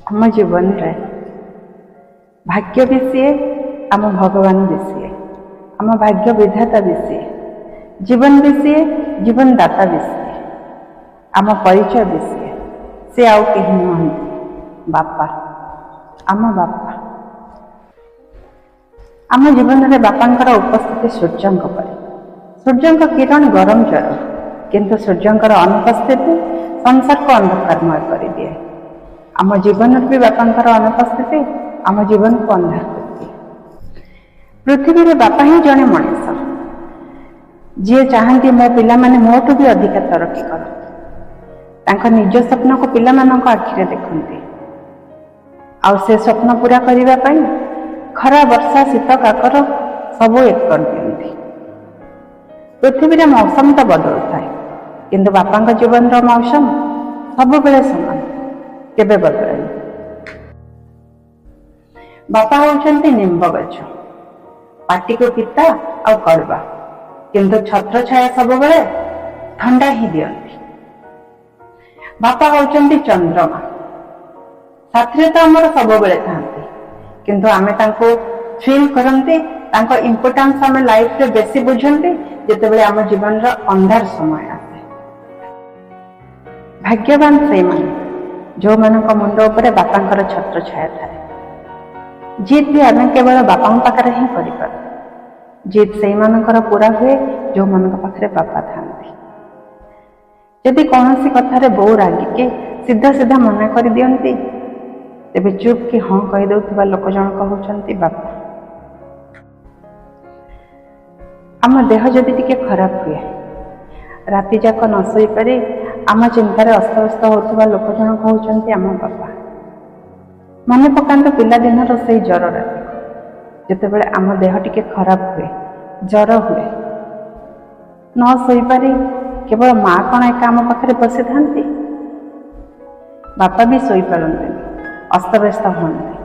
आम जीवन रे भाग्य भी सीए आम भगवान भी सीए आम भाग्य विधाता भी सीए जीवन भी सीए जीवन दाता भी सीए आम परिचय भी सीए सी आउ कहीं नुहति बापा आम बापा आम जीवन में बापांकर उपस्थिति सूर्यंक परे सूर्यंक किरण गरम जर किंतु सूर्यंकर अनुपस्थिति संसार को अंधकारमय कर दिए आम जीवन भी बापांकर अनुपस्थिति आम जीवन को अंधार कर दिए पृथ्वी रे बापा ही जड़े मनीष जी चाहती मो पिला माने मोठू भी अधिक तरक्की कर निज स्वप्न को पिला मानक आखिरे देखते आउ से स्वप्न पूरा करने खरा वर्षा शीत काकर सबू एक कर दिखती पृथ्वी रे मौसम तो बदलू थाए किंतु बापा जीवन मौसम सब बेले समान केबे बदल बापा होउछंती निंब गछ पाटी को पिता आ कड़वा किंतु छत्र छाया सब बेले ठंडा ही दियंती बापा होउछंती चंद्रमा साथी तो आमर सब बेले थांती किंतु आमे तांको फील करंती तांको इंपोर्टेंस आमे लाइफ रे बेसी बुझंती जेते बेले आम जीवन रो अंधार समय आसे भाग्यवान से माने जो मानक मुंड उपरे बापांकर छत्र छाया थाए जीत भी आम केवल बापा पाखे ही कर जीत से मानकर पूरा हुए जो मान पाखे बापा था जदि कौन सी कथार बो रागिके सीधा सीधा मना कर दियंती तेबे चुप कि हाँ कहीदे लोक जनक होउछंती बापा आम देह जदि टिके खराब हुए राति जाक न सोई पारे आम चिंतार अस्तव्यस्त होता लोक जनक होउछंती आम बापा मन पकांत पिला दिन से जर राति जिते आम देह टिके खराब हुए जर हुए न सोई पारे केवल माँ कौन एक आम पाखे बसी था बापा भी सोई पारती अस्तव्यस्त हमें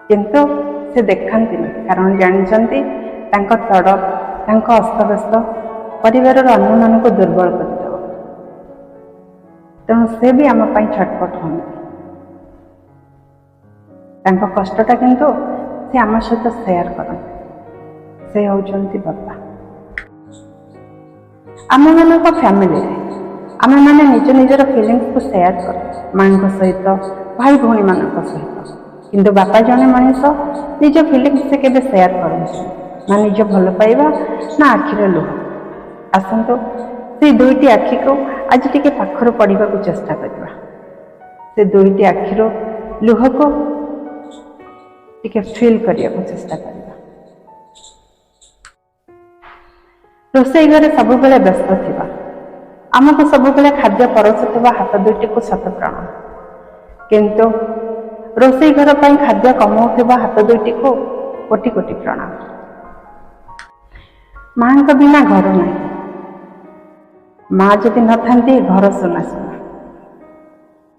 किंतु से देखती कारण जानते तड़प अस्तव्यस्त परिवार अन्य मान को दुर्बल करदेव तेणु से भी आम छटपट हमें कष्टटा किंतु से आम सहित सेयार करते से होउछंती बापा आम मान फैमिली आम मैंने निज निजर फिलिंग्स को सेयार कर माँ सहित भाई भौणी मान सहित किंतु बापा जने मनीष निज फिलिंग्स से केबे सेयार करते ना निज भल पाइबा ना आखिर लुह आसतु से दुईटी आखि को आज टिके पाखर पढ़ा को चेष्टा करवा से दुईटी आखिर लुह को टिके फील करने को चेष्टा करवा रोसई घरे सब बेले व्यस्त थिबा आमको सब बेले खाद्य परसुवा हाथ दुईटी को शत प्रणाम किंतु रोसई घर पर खाद्य कमाउथिबा हाथ दुईटी को कोटि कोटि प्रणाम माँ का बिना घर नहीं माँ जदि न थांती घर सुना सुना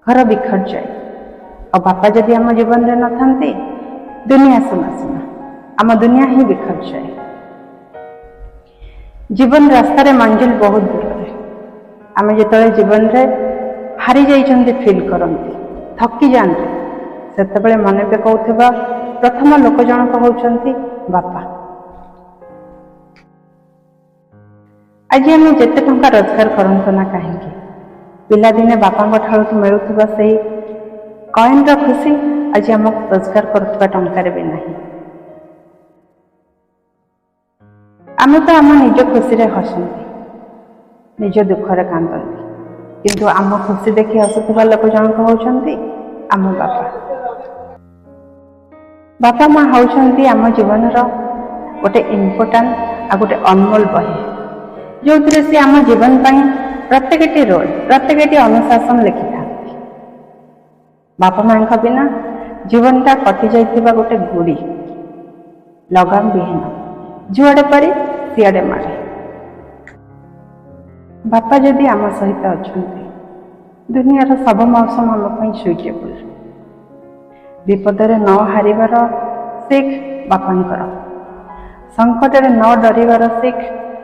घर बिखर जाए और बापा जदि आम जीवन में न थांती दुनिया सुना सुना आम दुनिया ही बिखर जाए जीवन रास्तार मंजिल बहुत दूर आम जो जीवन में हारी जाइछंती फील करती थकी जाते सेतबेले मन पकाउथिबा प्रथम लोक जनक होउछंती बापा आज आम जिते टंका रोजगार करंतु ना कहीं पिलादिने बापा ठारू मिलूवा से कॉइन खुशी आज आम रोजगार करुवा टंकार भी नहीं आम तो आम निज खुशी हसती निज दुखरे कांदती किंतु आम खुशी देखी हसुवा लोक जनक होउछंती आम बापा बापा माँ होउछंती आम जीवन गोटे इम्पोर्टाट आ गोटे अनमोल बही जो से आम जीवन प्रत्येकटी रोल प्रत्येकटी अनुशासन लिखि था बापा माँ बिना जीवनटा कटि जाइथिबा गोटे गुड़ी लगाम विहीन जुआड़े पारी सियाड़े मारे बापा जदि आम सहित अच्छा दुनियार सब मौसम आम सुइटेबल विपदरे न हारिबार सिख बापांकर संकटरे न डरिबार सिख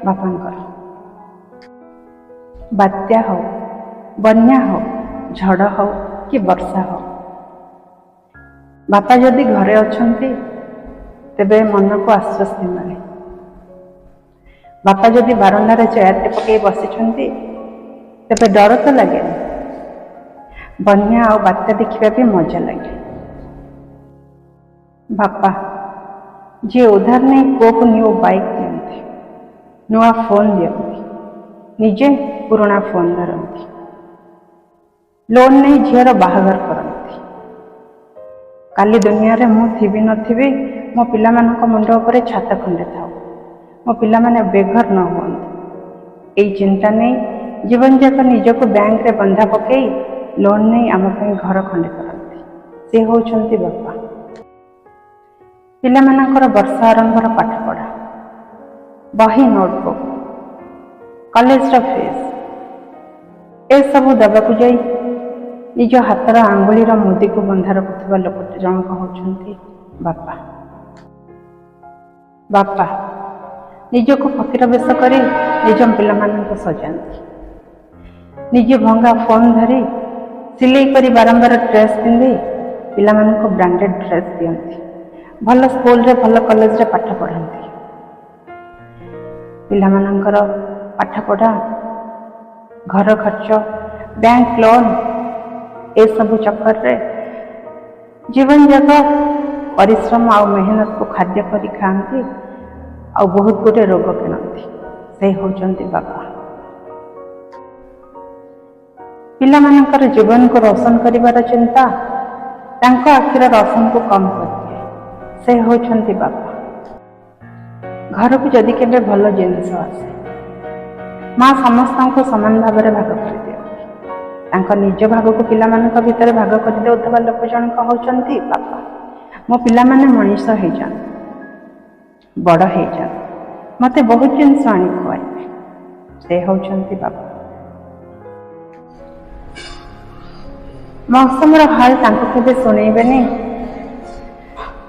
बापांकर बात्या हो बन्या हो झड़ हो कि वर्षा हो ବାପା ଯଦି ଘରେ ଅଛନ୍ତି ତେବେ ମନକୁ ଆଶ୍ୱସ୍ତି ମିଳେ। ବାପା ଯଦି ବାରଣ୍ଡାରେ ଚେୟାରଟେ ପକାଇ ବସିଛନ୍ତି ତେବେ ଡର ତ ଲାଗେନି। ବନ୍ୟା ଆଉ ବାତ୍ୟା ଦେଖିବା ବି ମଜା ଲାଗେ। ବାପା ଯିଏ ଉଧାର ନେଇ ପୁଅକୁ ନ୍ୟୁ ବାଇକ୍ ଦିଅନ୍ତି, ନୂଆ ଫୋନ୍ ଦିଅନ୍ତି, ନିଜେ ପୁରୁଣା ଫୋନ୍ ଧରନ୍ତି, ଲୋନ୍ ନେଇ ଝିଅର ବାହାଘର କରନ୍ତି। କାଲି ଦୁନିଆରେ ମୁଁ ଥିବି ନଥିବି, ମୋ ପିଲାମାନଙ୍କ ମୁଣ୍ଡ ଉପରେ ଛାତ ଖଣ୍ଡେ ଥାଉ, ମୋ ପିଲାମାନେ ବେଘର ନ ହୁଅନ୍ତୁ, ଏଇ ଚିନ୍ତା ନେଇ ଜୀବନଯାକ ନିଜକୁ ବ୍ୟାଙ୍କରେ ବନ୍ଧା ପକାଇ ଲୋନ୍ ନେଇ ଆମ ପାଇଁ ଘର ଖଣ୍ଡେ କରନ୍ତି। ସେ ହେଉଛନ୍ତି ବାପା। ପିଲାମାନଙ୍କର ବର୍ଷ ଆରମ୍ଭର ପାଠପଢ଼ା, ବହି, ନୋଟବୁକ୍, କଲେଜର ଫିସ୍ ଏସବୁ ଦେବାକୁ ଯାଇ ନିଜ ହାତର ଆଙ୍ଗୁଳିର ମୁଦିକୁ ବନ୍ଧା ରଖୁଥିବା ଲୋକଟି ଜଣକ ହେଉଛନ୍ତି ବାପା। ବାପା ନିଜକୁ ଫକୀର ବେଶ କରି ନିଜ ପିଲାମାନଙ୍କୁ ସଜାନ୍ତି, ନିଜେ ଭଙ୍ଗା ଫୋନ୍ ଧରି ସିଲେଇ କରି ବାରମ୍ବାର ଡ୍ରେସ୍ ପିନ୍ଧି ପିଲାମାନଙ୍କୁ ବ୍ରାଣ୍ଡେଡ୍ ଡ୍ରେସ୍ ଦିଅନ୍ତି, ଭଲ ସ୍କୁଲରେ ଭଲ କଲେଜରେ ପାଠ ପଢ଼ାନ୍ତି। ପିଲାମାନଙ୍କର ପାଠପଢ଼ା, ଘର ଖର୍ଚ୍ଚ, ବ୍ୟାଙ୍କ ଲୋନ୍ ଏସବୁ ଚକ୍କରରେ ଜୀବନଯାକ ପରିଶ୍ରମ ଆଉ ମେହନତକୁ ଖାଦ୍ୟ କରି ଖାଆନ୍ତି ଆଉ ବହୁତ ଗୁଡ଼ିଏ ରୋଗ କିଣନ୍ତି। ସେ ହେଉଛନ୍ତି ବାପା। ପିଲାମାନଙ୍କର ଜୀବନକୁ ରୋଶନ କରିବାର ଚିନ୍ତା ତାଙ୍କ ଆଖିର ରୋଶନକୁ କମ୍ କରିଦିଏ। ସେ ହେଉଛନ୍ତି ବାପା। ଘରକୁ ଯଦି କେବେ ଭଲ ଜିନିଷ ଆସେ, ମା ସମସ୍ତଙ୍କୁ ସମାନ ଭାବରେ ଭାଗ କରିଦିଅନ୍ତି। ତାଙ୍କ ନିଜ ଭାଗକୁ ପିଲାମାନଙ୍କ ଭିତରେ ଭାଗ କରିଦେଉଥିବା ଲୋକ ଜଣକ ହେଉଛନ୍ତି ବାପା। ମୋ ପିଲାମାନେ ମଣିଷ ହେଇଯାଆନ୍ତି, ବଡ଼ ହେଇଯାଆନ୍ତି, ମୋତେ ବହୁତ ଜିନିଷ ଆଣି ଖୁଆଇବେ। ସେ ହେଉଛନ୍ତି ବାପା। ମୌସମର ହାଲ ତାଙ୍କୁ କେବେ ଶୁଣେଇବେନି,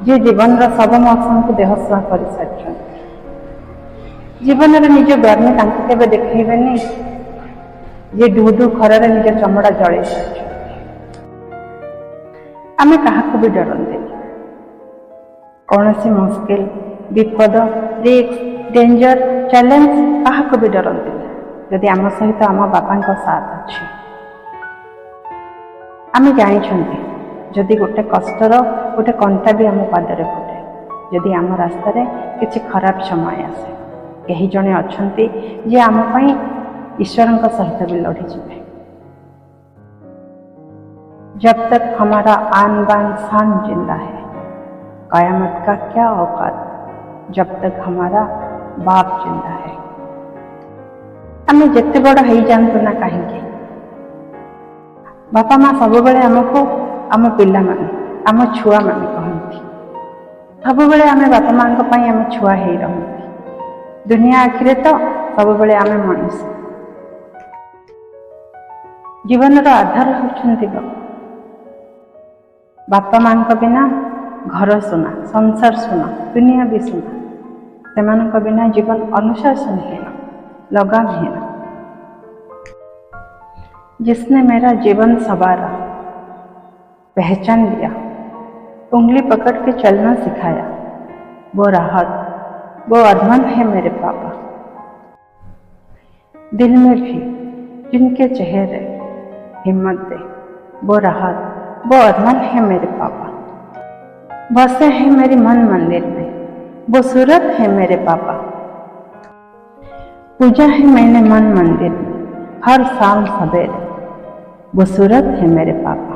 ଯିଏ ଜୀବନର ସବୁ ମୌସମକୁ ଦେହସୁହା କରିସାରିଛନ୍ତି। ଜୀବନରେ ନିଜ ଗର୍ମୀ ତାଙ୍କୁ କେବେ ଦେଖେଇବେନି, ଯିଏ ଢୁଢୁ ଖରାରେ ନିଜ ଚମଡ଼ା ଜଳେଇ ସାରିଛନ୍ତି। ଆମେ କାହାକୁ ବି ଡରନ୍ତିନି। କୌଣସି ମୁସ୍କିଲ, ବିପଦ, ରିସ୍କ, ଡେଞ୍ଜର, ଚ୍ୟାଲେଞ୍ଜ କାହାକୁ ବି ଡରନ୍ତିନି, ଯଦି ଆମ ସହିତ ଆମ ବାପାଙ୍କ ସାଥ ଅଛି। ଆମେ ଜାଣିଛନ୍ତି ଯଦି ଗୋଟେ କଷ୍ଟର ଗୋଟେ କଣ୍ଟା ବି ଆମ ପାଦରେ ଫୁଟେ, ଯଦି ଆମ ରାସ୍ତାରେ କିଛି ଖରାପ ସମୟ ଆସେ, କେହି ଜଣେ ଅଛନ୍ତି ଯିଏ ଆମ ପାଇଁ ଈଶ୍ୱରଙ୍କ ସହିତ ବି ଲଢ଼ିଯିବେ। जब तक हमारा आन बान शान जिंदा है, कयामत का क्या औकात, जब तक हमारा बाप जिंदा है। ଆମେ ଯେତେ ବଡ଼ ହେଇଯାଆନ୍ତୁ ନା କାହିଁକି, ବାପା ମା ସବୁବେଳେ ଆମକୁ ଆମ ପିଲାମାନେ, ଆମ ଛୁଆମାନେ କହନ୍ତି। ସବୁବେଳେ ଆମେ ବାପା ମାଙ୍କ ପାଇଁ ଆମେ ଛୁଆ ହେଇ ରହନ୍ତି। ଦୁନିଆ ଆଖିରେ ତ ସବୁବେଳେ ଆମେ ମଣିଷ। ଜୀବନର ଆଧାର ହେଉଛନ୍ତି ବାପା। ବାପା ମାଙ୍କ ବିନା ଘର ସୁନା, ସଂସାର ସୁନା, ଦୁନିଆ ବି ସୁନା। ସେମାନଙ୍କ ବିନା ଜୀବନ ଅନୁଶାସନହୀନ, लगामहीन। जिसने मेरा जीवन संवारा, पहचान लिया, उंगली पकड़ के चलना सिखाया, वो राहत, वो अरमान है मेरे पापा। दिल में भी जिनके चेहरे हिम्मत दे, वो राहत, वो अरमान है मेरे पापा। बसे हैं मेरी मन मंदिर में, वो सूरत है मेरे पापा। पूजा है मैंने मन मंदिर में हर शाम सवेरे, वो सूरत है मेरे पापा।